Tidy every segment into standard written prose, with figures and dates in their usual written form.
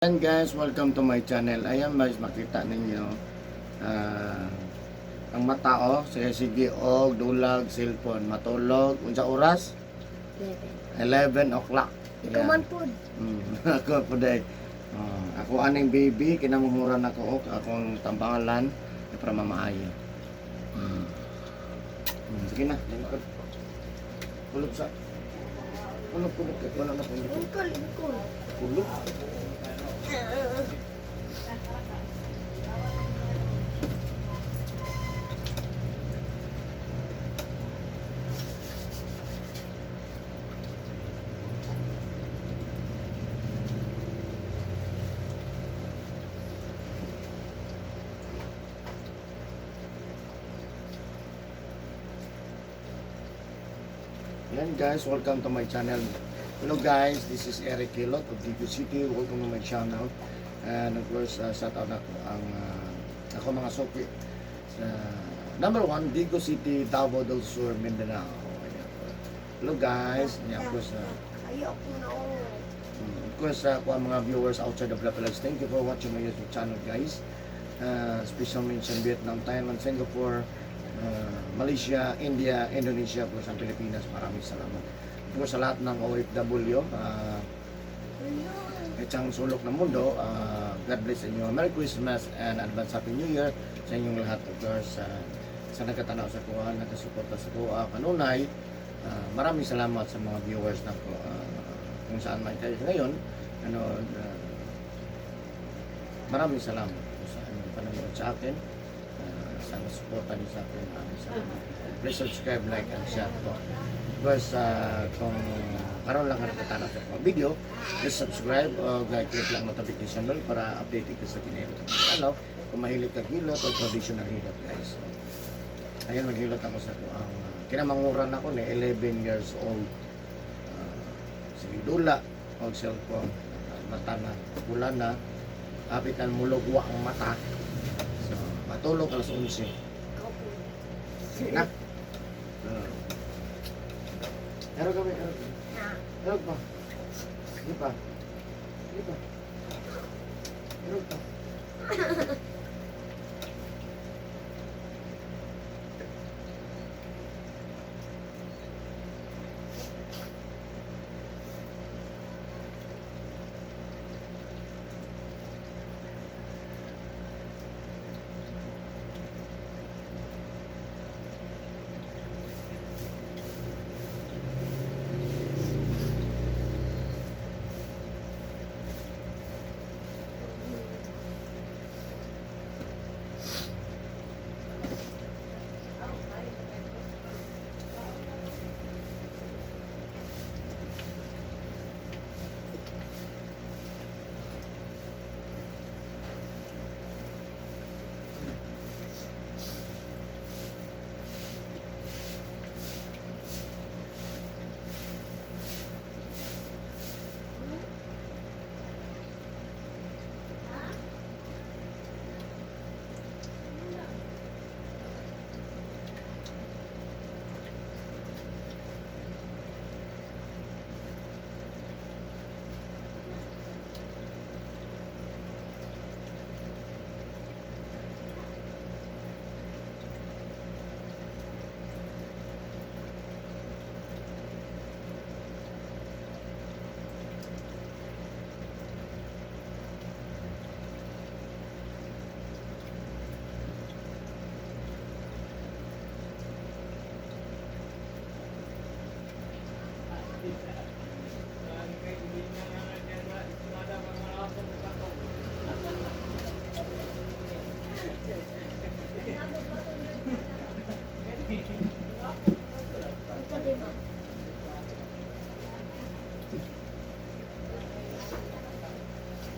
And guys, welcome to my channel. Ayan guys, makita ninyo ang matao sige og dulag cellphone matulog unsa oras 11 o'clock. Ikaw man po. Ako po day. Ako aning baby kinamumuran ako og akong tambangalan para mamaayo. Sige na, lingkod. Kulog sa. Kulog wala na po. Lingkod. Kulog. Yan guys, welcome to my channel. Hello guys, this is Eric Kilot of Digo City. Welcome to my channel. And of course, shout out ang ako mga suki sa number 1, Digo City, Davao del Sur, Mindanao. Ayan. Hello guys, of course, Ayoko na. ako ang mga viewers outside of the Philippines. Thank you for watching my YouTube channel guys. Special mention Vietnam, Thailand, Singapore, Malaysia, India, Indonesia, plus ang Pilipinas. Maraming salamat. Po sa lahat ng OFW, isang sulok ng mundo, God bless sa inyo. Merry Christmas and advance Happy New Year sa inyong lahat. Of course, sa nagkatanaw sa kuha, nagkasuporta sa kuha, kanunay, maraming salamat sa mga viewers na kung saan man kayo ngayon. Maraming salamat po sa inyong panonood sa akin. Sana suporta niyo sa akin. Maraming salamat. Please subscribe, like, and share po. Because kung karoon lang ang nakatanaw sa mga video, please subscribe o click lang notification bell para update ka sa kinilot. Ano, kung mahilig ka hilot o traditional hilot guys. Ayun, maghilot ako sa ang kinamanguran ako ni 11 years old. Sige, dula o cellphone. Mata na, pula na. Kapitan mulugwa ang mata. So, matulog alas 11. Sige na. Erog kami, erog. Erog pa. Sige pa. Sige pa. Erog pa.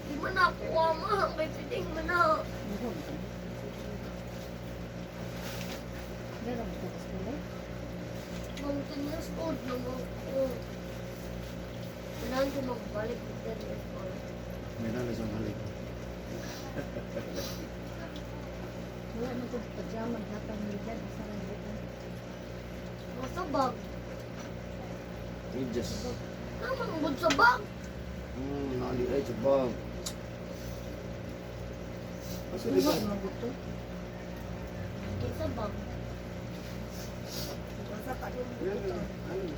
Di man ako ama. May piting man ako. Mountainous old naman ako. Kailangan ko magbalik ng 10 years old. Meron na sa balik. Wala na ito pajama, hatang nilad, sa nilad. Nasa bag. Medyas. Naman, bud sa bag. Nakalilay sa bag. Pasuli Suga ka. mga buto. Hindi sa bag. Basta pa yung Yan, buto. ano?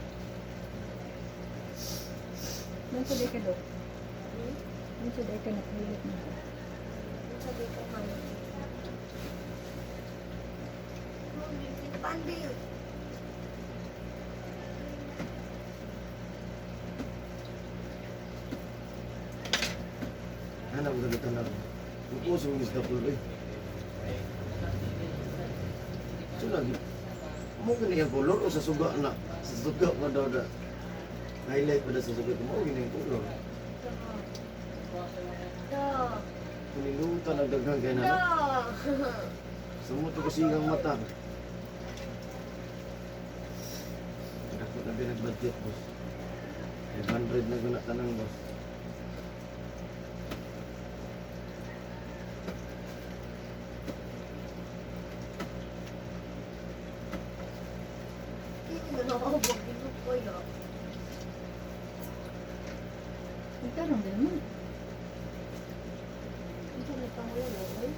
Nang sabi ka do. Hmm? Nang sabi ka nakulit mo. Ang sabi ko man. Pandi yun. Ano ang gagawin na lang? Ang puso ng isda po eh. So lagi, mo kini ang color o sa suga na? Sa suga pa daw na. Highlight pa daw sa suga. Mo kini ang color. Da. Kunilutan ang daghang kaya na. Da. No? Sa mo ito kasi ang mata. Ako na binag-budget, boss. 500 na guna tanang, boss. Hindi mo na ako mag-inok ko yun. Nagtanong din naman. Ang sabi pang wala laway.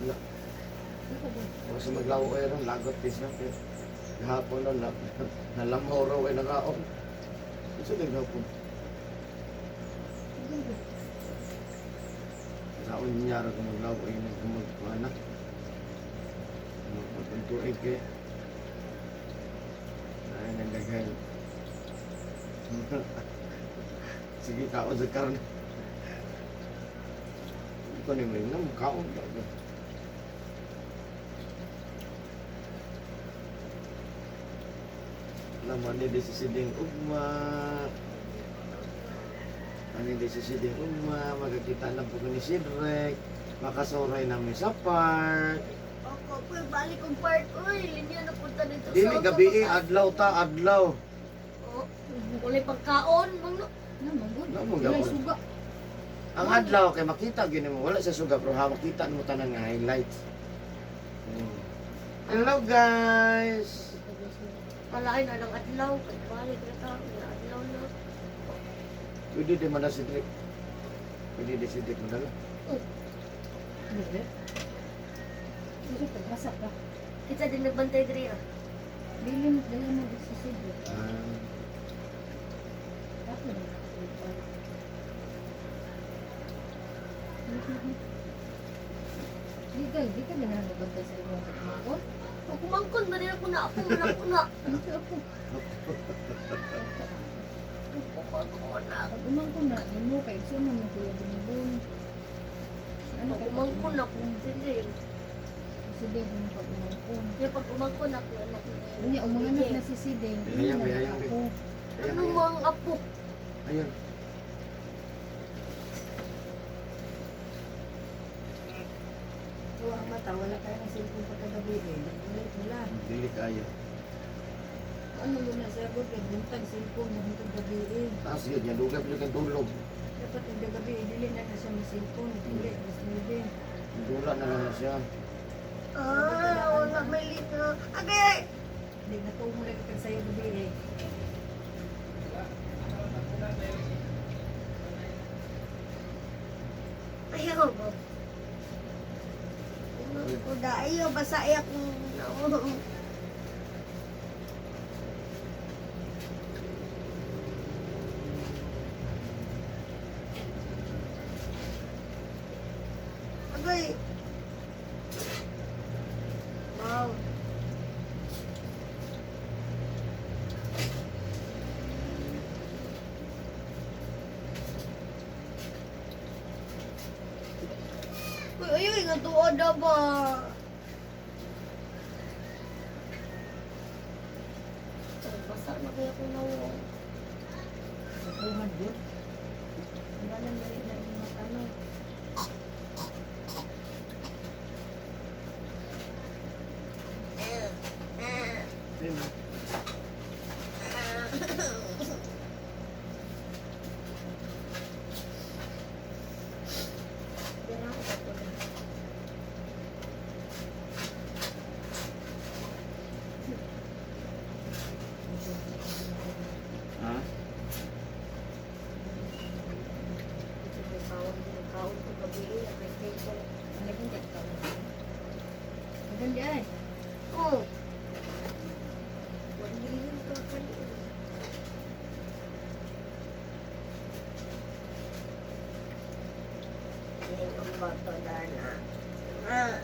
Na, Ano ka ba? kasi maglawo kayo ron, lagot is na. Gahapon nun, nalamaw raw ay nakaon. Ito din gahapon. Ano ba? Saon niya rin kung maglawo ay nagkumagkuhan na. Magpuntuig kayo. Ay, nagdagay. Sige, kaon sa karon. Ito ni mo yung kaon. Naman ni desisiding ugma. Ano yung desisiding ugma. Magkakita na po ni Sidrek. Makasuray namin sa park. Ako po, balik kong part. Uy, linya na punta dito Dili gabi adlaw ta adlaw. Oh, wala pagkaon. Mga Naman, good. Naman, Wala gabon. suga. Ang adlaw kay makita gyud mo wala sa suga pero ha makita mo tanan nga highlights. Hello guys. palain na ng adlaw. Balik na ka. May adlaw na. Pwede di man na si Drake. Pwede di si Drake mo dala. Hindi. Kasi pagbasa ka. Kita din nagbantay diri ah. Bilin, dala mo sa sidro. Ah, Tapos na. Di ka na nabagay sa iyo sa kumakon? Kung kumangkon, ba rin ako na ako. Ako na. Ano siya ako? Kumangkon na. Pag umangkon na, yun mo, kay Ikso naman kuya binibon. Ano Pag kay kumangkon ako. Sige. Sideng mo pag umangkon. Kaya pag kumangkon ako, anak ko na Unya, umanganak na si Sideng. Hayang, Unya, hayang, ako. ayun, Ano mga apo? ayun. Tuwa ang mata, wala kayo ng cellphone pagkagabi eh. Ulit wala. Dili kayo. Ano yun na sa good, kay buntag cellphone mo hintag gabi eh. Taas yun, yan duga pala kang tulog. Dapat hintag gabi, dili na na siya may cellphone. Dili, mas nili. Dula na lang siya. Wala may lito. Agay! Hindi na to mo lang kag sayo gabi eh. Ayaw ba? Uda, ayaw, basa ayaw kung Agay! Wow! Uy, ayaw, nga tuod na ba? Basa na kaya ko nawang. Sa tuhan good. Ang ganang dali na yung matanong. Ayun. Ha? Kaon ko gabi, may cake. Maganda ka. Maganda ay. Oh. Magiging ka kanina. Yan ang bato dana. Ah.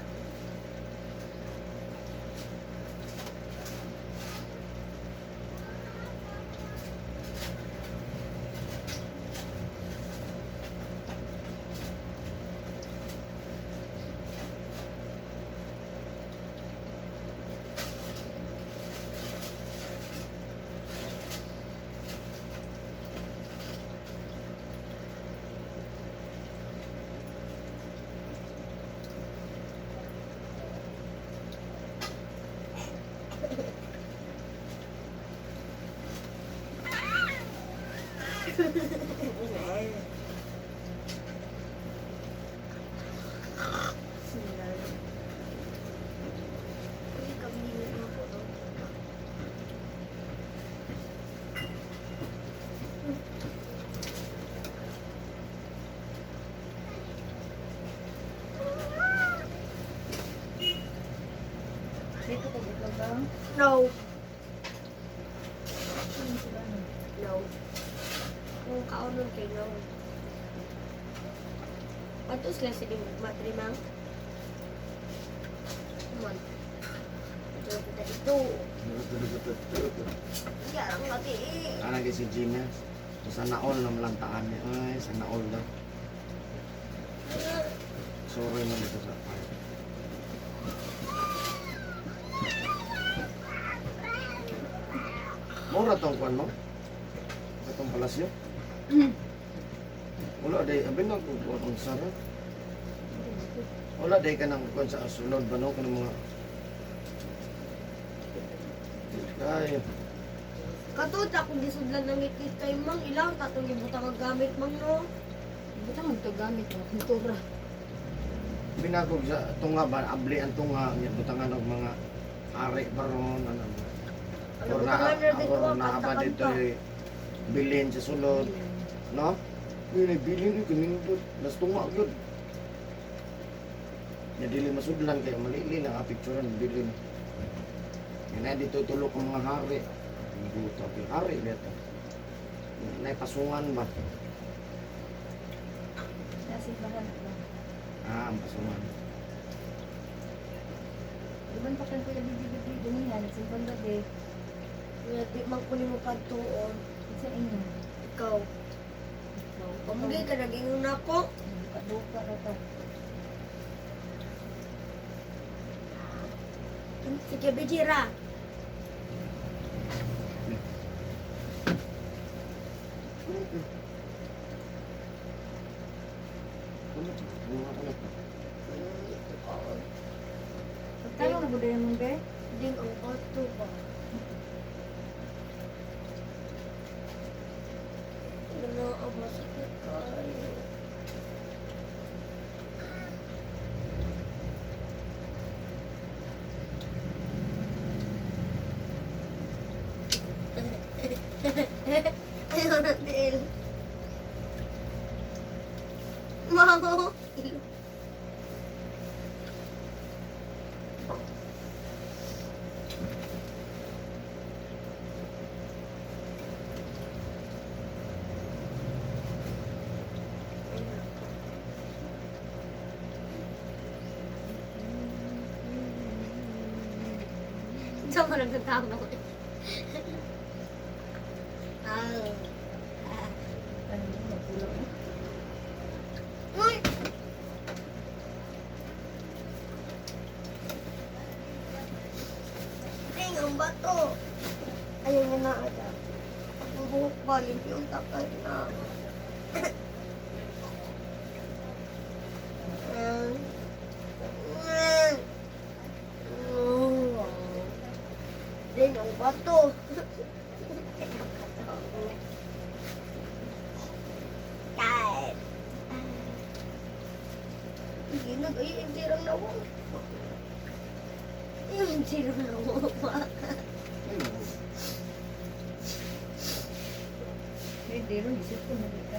Dito ka dito ba? No. Ano sila no? No. Kung kaunon kay no. Patos lang sila matrimang. Come on. Ito kita ito. Yarang lagi eh. Ana si Gina. Sa naol na malantaan niya. Ay, sa naol daw. Sorry man dito sa mura tong kwan mo? Itong palasyo? Wala day, abin na kung kwan ang sarap. Wala day ka nang kwan sa sulod ba no? Kanang mga... Kaya. Katut ako gisudlan ng itit kay mang ilang tatong gibutang ang gamit mang no. Buta mo ito gamit mo. Pintura. Binagog sa tunga ba? Abli ang tunga. Butangan ng mga ari baron. Ano ba? Ano Or butangan na dito ang naaba dito kanta-kanta. bilin sa sulod. No? Yun ay bilin yun, kanindot. Nas tunga yun. Nga dili masudlan kayo, malili na kapicturan, bilin. Yan na dito tulok ang mga hari. Ang buto, ang hari dito. Nay pasungan ba? Nasa bahan ba? Ah, ang pasungan. Diban pa kan kuya bibig-bibig dumihan. Simpan ba de? Nga di man kunin mo pagtuon. Sa inyo. Ikaw. Pamuli ka naging una ko. Kaduka ra ka. Sige, Bijira. Tayo na budaya mo be? Ding ang kato ba? Ano ang masakit kayo? Ayaw na din. Mamo. Saan mo nagtatama ko? Ano mo magulong? Uy! Ring, ang bato. Ayaw niya na ada. Ang buhok ba, yung takal na. Ring, ang bato. Dad. Hindi na kayo hindi rin na ako. Hindi rin na ako pa. Hindi rin, isip ko na dito.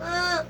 Ah!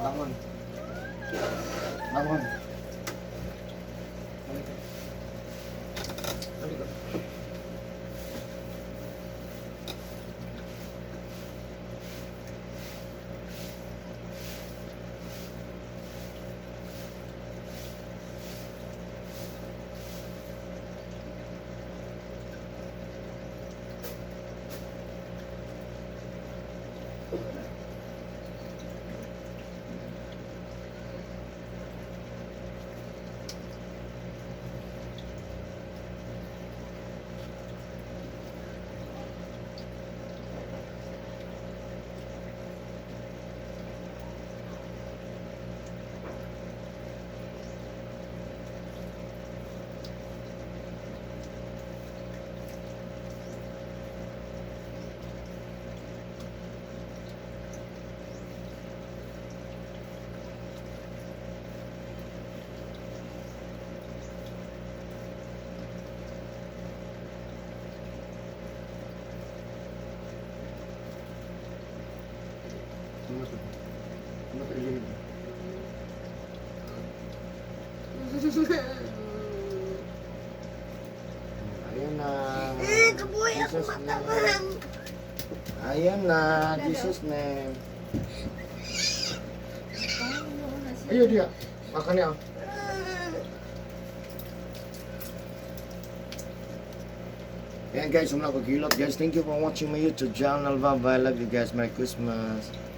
Bangon. Bangon. Halika. Halika. Ano to? Ano to ililid? Ayan na. Kabuhay ako Jesus matawan. name. Ayan na. Jesus name. Ayo dia. Makan ya. Ayan guys, wala ko kilot guys. Thank you for watching my YouTube channel. Bye bye. Love you guys. Merry Christmas.